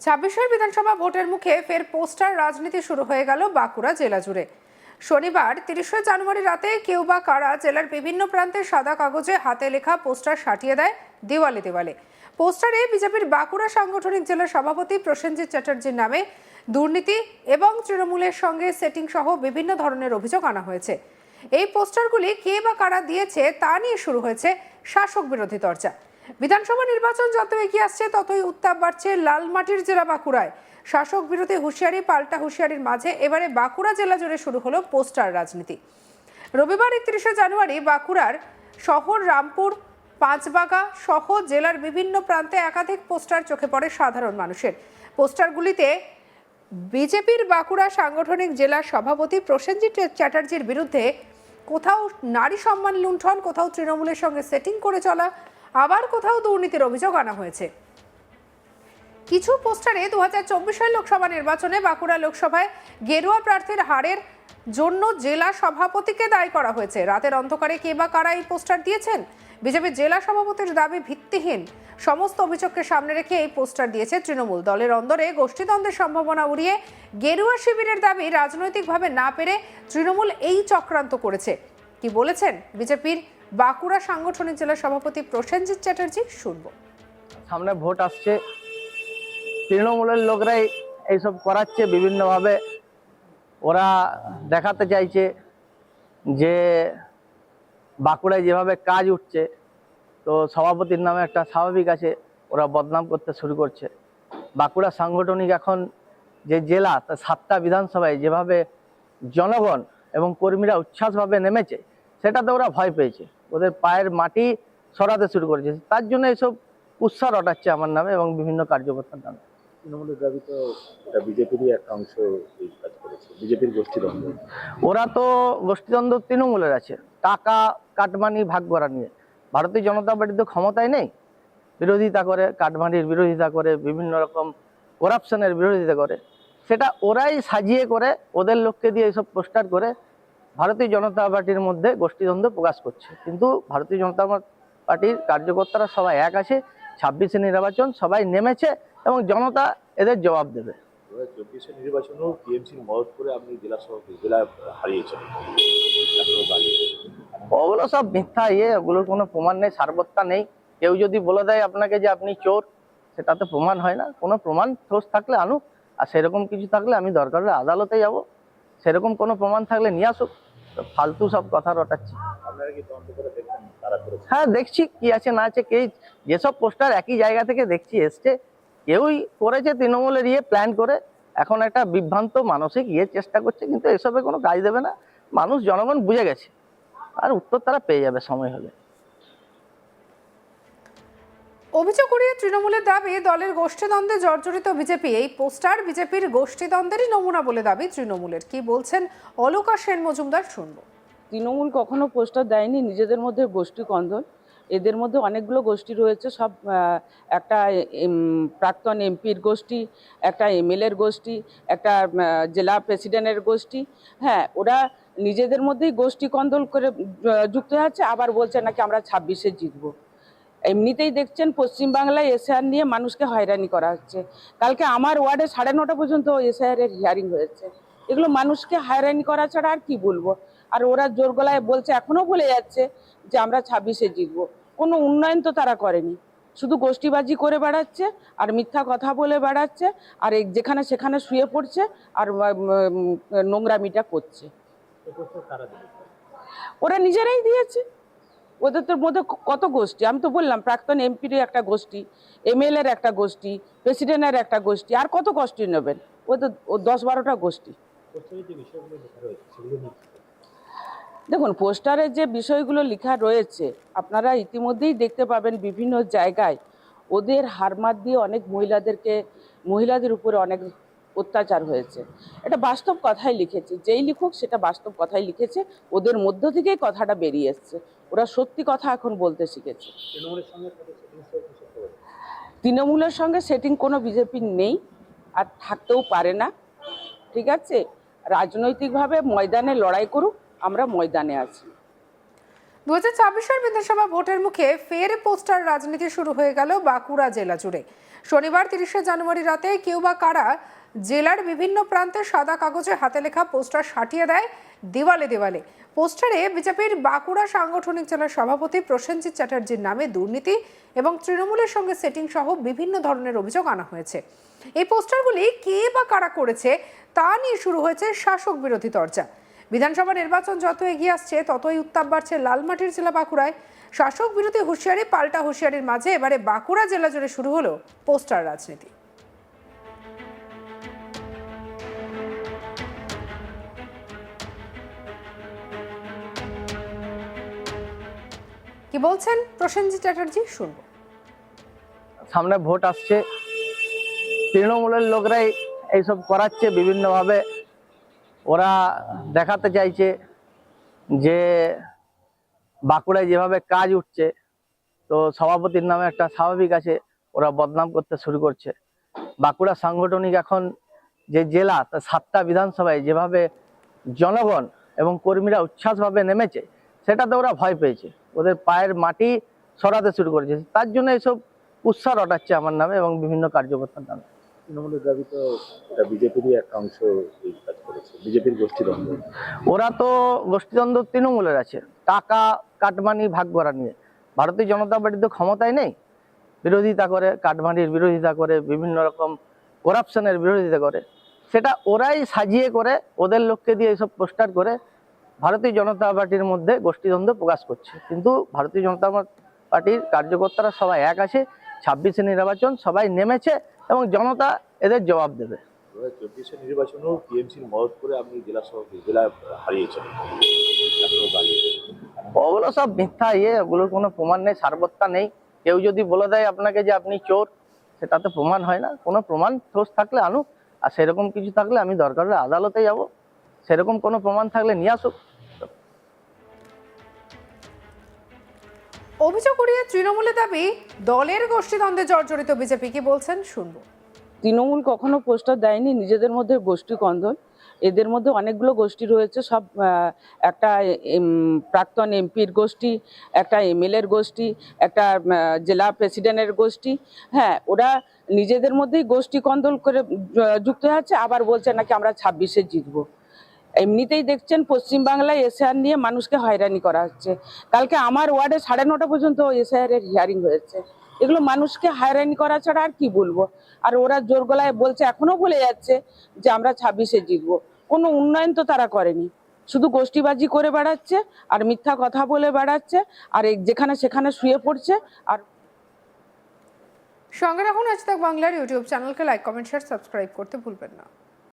ছাব্বিশের বিধানসভা ভোটের মুখে ফের পোস্টার রাজনীতি শুরু হয়ে গেল বাঁকুড়া জেলা জুড়ে। শনিবার ৩০শে জানুয়ারি রাতে কেউ বা কারা জেলার বিভিন্ন প্রান্তে সাদা কাগজে হাতে লেখা পোস্টার সাটিয়ে দেয় দেওয়ালে দেওয়ালে। পোস্টারে বিজেপির বাঁকুড়া সাংগঠনিক জেলা সভাপতি প্রসেনজিৎ চ্যাটার্জির নামে দুর্নীতি এবং তৃণমূলের সঙ্গে সেটিং সহ বিভিন্ন ধরনের অভিযোগ আনা হয়েছে। এই পোস্টারগুলি কে বা কারা দিয়েছে তা নিয়ে শুরু হয়েছে শাসক বিরোধী চর্চা। বিধানসভা নির্বাচন যত এগিয়ে আসছে ততই উত্তাপ বাড়ছে লালমাটির জেলা বাঁকুড়ায়। শাসক বিরোধী হুঁশিয়ারি পাল্টা হুঁশিয়ারির মাঝে এবারে বাঁকুড়া জেলা জুড়ে শুরু হলো পোস্টার রাজনীতি। রবিবার ৩১শে জানুয়ারি বাঁকুড়ার শহর রামপুর পাঁচবাগা সহ জেলার বিভিন্ন প্রান্তে একাধিক পোস্টার চোখে পড়ে সাধারণ মানুষের। পোস্টারগুলিতে বিজেপির বাঁকুড়া সাংগঠনিক জেলা সভাপতি প্রসেনজিৎ চ্যাটার্জির বিরুদ্ধে কোথাও নারী সম্মান লুণ্ঠন, কোথাও তৃণমূলের সঙ্গে সেটিং করে চলা, আবার কোথাও দুর্নীতির অভিযোগ আনা হয়েছে। কিছু পোস্টারে 2024 লোকসভা নির্বাচনে বাঁকুড়া লোকসভায় গেরুয়া প্রার্থীর হারের জন্য জেলা সভাপতিকে দায়ী করা হয়েছে। রাতের অন্ধকারে কে বা কারা এই পোস্টার দিয়েছেন? বিজেপির জেলা সভাপতির দাবি ভিত্তিহীন। সমস্ত অভিযোগকে সামনে রেখে এই পোস্টার দিয়েছে তৃণমূল। দলের অন্দরে গোষ্ঠীদ্বন্দ্বের সম্ভাবনা উড়িয়ে গেরুয়া শিবিরের দাবি রাজনৈতিকভাবে না পেরে তৃণমূল এই চক্রান্ত করেছে। কি বলেছেন বিজেপির বাঁকুড়া সাংগঠনিক জেলা সভাপতি প্রসেনজিৎ চ্যাটার্জি, শুনব। সামনে ভোট আসছে, তৃণমূলের লোকরাই এইসব করাচ্ছে বিভিন্নভাবে। ওরা দেখাতে চাইছে যে বাঁকুড়ায় যেভাবে কাজ উঠছে, তো সভাপতির নামে একটা স্বাভাবিক আছে, ওরা বদনাম করতে শুরু করছে। বাঁকুড়া সাংগঠনিক এখন যে জেলা, তা 7টা বিধানসভায় যেভাবে জনগণ এবং কর্মীরা উচ্ছ্বাসভাবে নেমেছে, সেটাতে ওরা ভয় পেয়েছে, ওদের পায়ের মাটি সরাতে শুরু করেছে। তার জন্য এসব উৎসাহ রটাচ্ছে আমার নামে এবং বিভিন্ন কার্যকর্তার নামে। তৃণমূলের দাবি তো এটা বিজেপিরই একটা অংশ এই কাজ করেছে, বিজেপির গোষ্ঠীদ্বন্দ্ব। ওরা তো গোষ্ঠীদ্বন্দ্ব তৃণমূলের আছে, টাকা কাটমানি ভাগ করা নিয়ে। ভারতীয় জনতা পার্টি তো ক্ষমতায় নেই, বিরোধিতা করে, কাটমানির বিরোধিতা করে, বিভিন্ন রকম করাপশনের বিরোধিতা করে। সেটা ওরাই সাজিয়ে করে, ওদের লোককে দিয়ে এইসব পোস্টার করে ভারতীয় জনতা পার্টির মধ্যে গোষ্ঠীদ্বন্দ্ব প্রকাশ করছে। কিন্তু ভারতীয় জনতা পার্টির কার্যকর্তারা সবাই এক আছে। 26শে নির্বাচন সবাই নেমেছে এবং জনতা এদের জবাব দেবে। 2024 নির্বাচনেও টিএমসির মদত করে আপনি জেলা হারিয়েছেন। ওগুলো সব মিথ্যা ওগুলোর কোনো প্রমাণ নেই, সারবত্তা নেই। কেউ যদি বলে দেয় আপনাকে যে আপনি চোর, সেটাতে প্রমাণ হয় না। কোনো প্রমাণ ঠোস থাকলে আনুক, আর সেরকম কিছু থাকলে আমি দরকার হলে আদালতে যাব। সেরকম কোনো প্রমাণ থাকলে নিয়ে আসুক। ফালতু সব কথা রটাচ্ছি। আপনারা কি তদন্ত করে দেখবেন তারা করেছে? হ্যাঁ, দেখছি কি আছে না আছে। যেসব পোস্টার একই জায়গা থেকে দেখছি এসছে, কেউই করেছে তৃণমূলের প্ল্যান করে। এখন একটা বিভ্রান্ত মানসিক চেষ্টা করছে, কিন্তু এসবে কোনো কাজ দেবে না। মানুষ, জনগণ বুঝে গেছে, আর উত্তর তারা পেয়ে যাবে সময় হলে। অভিযোগ করিয়ে তৃণমূলের দাবি দলের গোষ্ঠীদ্বন্দ্বে জর্জরিত বিজেপি। এই পোস্টার বিজেপির গোষ্ঠীদ্বন্দ্বেরই নমুনা বলে দাবি তৃণমূলের। কি বলছেন অলকা সেন মজুমদার, শুনব। তৃণমূল কখনো পোস্টার দেয়নি, নিজেদের মধ্যে গোষ্ঠী কন্দল। এদের মধ্যে অনেকগুলো গোষ্ঠী রয়েছে, সব একটা প্রাক্তন এমপির গোষ্ঠী, একটা এমএলএর গোষ্ঠী, একটা জেলা প্রেসিডেন্টের গোষ্ঠী। হ্যাঁ, ওরা নিজেদের মধ্যেই গোষ্ঠী কন্দল করে যুক্ত আছে। আবার বলছে নাকি আমরা 26শে জিতবো। এমনিতেই দেখছেন পশ্চিমবাংলায় এসআইআর নিয়ে মানুষকে হয়রানি করা হচ্ছে। কালকে আমার ওয়ার্ডে 9:30 পর্যন্ত এসআইআর এর হিয়ারিং হয়েছে। এগুলো মানুষকে হয়রানি করা ছাড়া আর কি বলবো। আর ওরা জোর গলায় বলছে, এখনো বলে যাচ্ছে যে আমরা 26শে জিতবো। কোনো উন্নয়ন তো তারা করেনি, শুধু গোষ্ঠীবাজি করে বেড়াচ্ছে আর মিথ্যা কথা বলে বেড়াচ্ছে, আর যেখানে সেখানে শুয়ে পড়ছে আর নোংরামিটা করছে। ওরা নিজেরাই দিয়েছে। ওদের তোর মধ্যে কত গোষ্ঠী, আমি তো বললাম প্রাক্তন এমপির একটা গোষ্ঠী, এমএলএর একটা গোষ্ঠী, প্রেসিডেন্টের একটা গোষ্ঠী, আর কত গোষ্ঠী নেবেন? ওদের 10-12টা গোষ্ঠী। দেখুন, পোস্টারে যে বিষয়গুলো লেখা রয়েছে আপনারা ইতিমধ্যেই দেখতে পাবেন বিভিন্ন জায়গায়। ওদের হারমাত দিয়ে অনেক মহিলাদের উপরে অনেক অত্যাচার হয়েছে। এটা বাস্তব কথাই লিখেছে, যেই লিখুক সেটা বাস্তব কথাই লিখেছে। ওদের মধ্য থেকেই কথাটা বেরিয়ে এসছে। ওরা সত্যি কথা এখন বলতে শিখেছে। তৃণমূলের সঙ্গে সেটিং কোনো বিজেপির নেই, আর থাকতেও পারে না। ঠিক আছে, রাজনৈতিকভাবে ময়দানে লড়াই করুক, আমরা ময়দানে আছি। 2024 বিধানসভা ভোটের মুখে ফের পোস্টার রাজনীতি শুরু হয়ে গেল বাঁকুড়া জেলা জুড়ে। শনিবার 30শে জানুয়ারি রাতে কেউ বা কারা জেলার বিভিন্ন প্রান্তে সাদা কাগজে হাতে লেখা পোস্টার সাটিয়ে দেয় দেওয়ালে দেওয়ালে। পোস্টারে বিজেপির বাঁকুড়া সাংগঠনিক জেলার সভাপতি প্রসেনজিৎ চ্যাটার্জির নামে দুর্নীতি এবং তৃণমূলের সঙ্গে সেটিং সহ বিভিন্ন ধরনের অভিযোগ আনা হয়েছে। এই পোস্টারগুলি কে বা কারা করেছে তা নিয়ে শুরু হয়েছে শাসক বিরোধী তরজা। বিধানসভা নির্বাচন যত এগিয়ে আসছে ততই উত্তাপ বাড়ছে লালমাটির জেলা বাঁকুড়ায়। শাসক বিরোধী হুঁশিয়ারি পাল্টা হুঁশিয়ারির মাঝে এবারে বাঁকুড়া জেলা জুড়ে শুরু হলো পোস্টার রাজনীতি। কি বলছেন প্রসেনজিৎ চ্যাটার্জি, শুনবো। সামনে ভোট আসছে, তৃণমূলের লোকরাই এইসব করাচ্ছে বিভিন্নভাবে। ওরা দেখাতে চাইছে যে বাঁকুড়ায় যেভাবে কাজ উঠছে, তো সভাপতির নামে একটা স্বাভাবিক আছে, ওরা বদনাম করতে শুরু করছে। বাঁকুড়া সাংগঠনিক এখন যে জেলা, তা 7টা বিধানসভায় যেভাবে জনগণ এবং কর্মীরা উচ্ছ্বাসভাবে নেমেছে, সেটাতে ওরা ভয় পেয়েছে, ওদের পায়ের মাটি সরাতে শুরু করেছে। তার জন্য এইসব উৎসাহ রটাচ্ছে আমার নামে এবং বিভিন্ন কার্যকর্তার নামে। তৃণমূলের দাবি তো এটা বিজেপিরই একটা অংশ এই কাজ করেছে, বিজেপির গোষ্ঠীদ্বন্দ্ব। ওরা তো গোষ্ঠীদ্বন্দ্ব তৃণমূলের আছে, টাকা কাটমানি ভাগ করা নিয়ে। ভারতীয় জনতা পার্টি তো ক্ষমতায় নেই, বিরোধিতা করে, কাটমানির বিরোধিতা করে, বিভিন্ন রকম করাপশনের বিরোধিতা করে। সেটা ওরাই সাজিয়ে করে, ওদের লোককে দিয়ে এইসব পোস্টার করে ভারতীয় জনতা পার্টির মধ্যে গোষ্ঠীদ্বন্দ্ব প্রকাশ করছে। কিন্তু ভারতীয় জনতা পার্টির কার্যকর্তারা সবাই এক আছে। 26শে নির্বাচন সবাই নেমেছে এবং জনতা এদের জবাব দেবে। 2024 নির্বাচনেও টিএমসির মদত করে আপনি জেলা হারিয়েছেন। ওগুলো সব মিথ্যা ওগুলোর কোনো প্রমাণ নেই, সারবত্তা নেই। কেউ যদি বলে দেয় আপনাকে যে আপনি চোর, সেটাতে প্রমাণ হয় না। কোনো প্রমাণ ঠোস থাকলে আনুক, আর সেরকম কিছু থাকলে আমি দরকার হলে আদালতে যাব, সেরকম কোনো প্রমাণ থাকলে নিয়ে আসুক। অভিযোগ করিয়ে তৃণমূলের দাবি দলের গোষ্ঠীদ্বন্দ্বে জর্জরিত বিজেপি। কি বলছেন, শুনবো। তৃণমূল কখনো পোস্টার দেয়নি, নিজেদের মধ্যে গোষ্ঠী কন্দল। এদের মধ্যে অনেকগুলো গোষ্ঠী রয়েছে, সব একটা প্রাক্তন এমপির গোষ্ঠী, একটা এমএলএর গোষ্ঠী, একটা জেলা প্রেসিডেন্টের গোষ্ঠী। হ্যাঁ, ওরা নিজেদের মধ্যেই গোষ্ঠী কন্দল করে যুক্ত আছে, আবার বলছে নাকি আমরা 26শে জিতবো। এমনিতেই দেখছেন পশ্চিমবাংলায় এসআইআর নিয়ে মানুষকে হয়রানি করা হচ্ছে। কালকে আমার ওয়ার্ডে 9:30 পর্যন্ত এসআইআর এর হিয়ারিং হয়েছে। এগুলো মানুষকে হয়রানি করা ছাড়া আর কি বলবো। আর ওরা জোর গলায় বলছে, এখনো বলে যাচ্ছে যে আমরা 26শে জিতবো। কোনো উন্নয়ন তো তারা করেনি, শুধু গোষ্ঠীবাজি করে বেড়াচ্ছে আর মিথ্যা কথা বলে বেড়াচ্ছে, আর যেখানে সেখানে শুয়ে পড়ছে। আর সঙ্গে রাখুন আজ তাক বাংলার ইউটিউব চ্যানেলকে লাইক, কমেন্ট, শেয়ার, সাবস্ক্রাইব করতে ভুলবেন না।